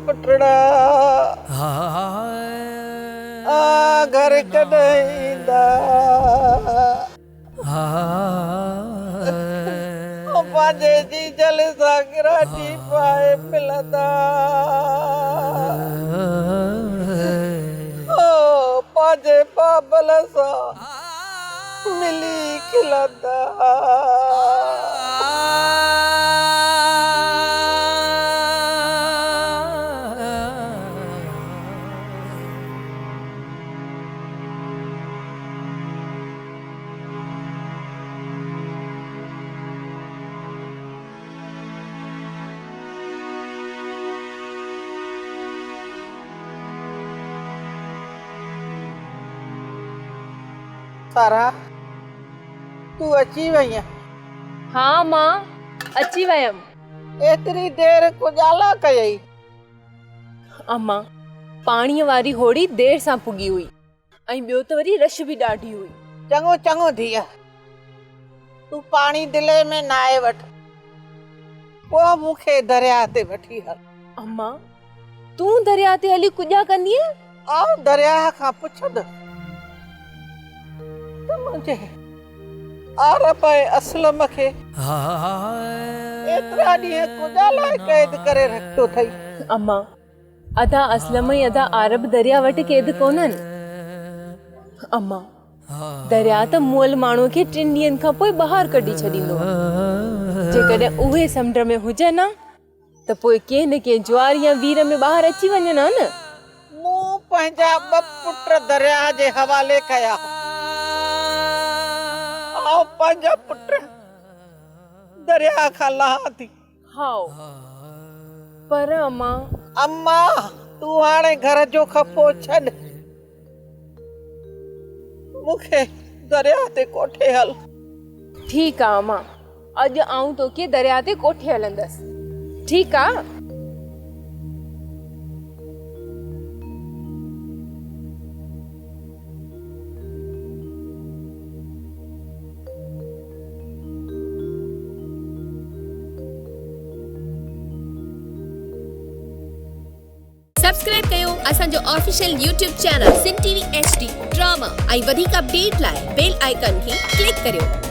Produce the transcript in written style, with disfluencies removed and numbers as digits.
पुटड़ा आ घर कॾहिं पंहिंजे जी जल सां गिराटी पाए मिलंदा पंहिंजे बाबल सां मिली खिलंदा सारा तू अची वई आहे? हाँ मां अची वयम। एतरी देर कुजाला कयई? अम्मा पाणीअ वारी होड़ी देर सां पुगी हुई ऐं ॿियो त वरी रश बि ॾाढी हुई। चङो चङो धीअ, तू पाणी दिले में नाए वठ, पोइ मूंखे दरिया ते वठी हल। अम्मा तूं दरिया ते हली कुॼा कंदीअ? आउ दरिया खां पुछंद मुझे आरब असलम खे एतरा ॾींहं कुजाला कैद करे रखियो अथई। अम्मा अधा असलम ऐं अधा आरब दरिया वटि कैद कोन्हनि। अम्मा दरिया त मुअल माण्हू खे 3 ॾींहंनि खां पोइ ॿाहिरि कढी छॾींदो। जेकॾहिं उहे समुंड में हुजनि त पोइ कंहिं न कंहिं ज्वार या वीर में ॿाहिरि अची वञनि न। मूं पंहिंजा 2 पुट दरिया जे हवाले कया। पंहिंजा पुट दरिया खां लहा थी। हाओ पर अम्मा तू हाणे घर जो खपो छॾ, मूंखे दरिया ते कोठे हल। ठीकु आहे अम्मा, अॼु आऊं तोखे दरिया ते कोठे हलंदसि। ठीकु आहे। सब्सक्राइब कयो असांजो official YouTube channel Sindh TV HD drama ऐं वधीक अपडेट लाइ बेल आइकन खे क्लिक करियो।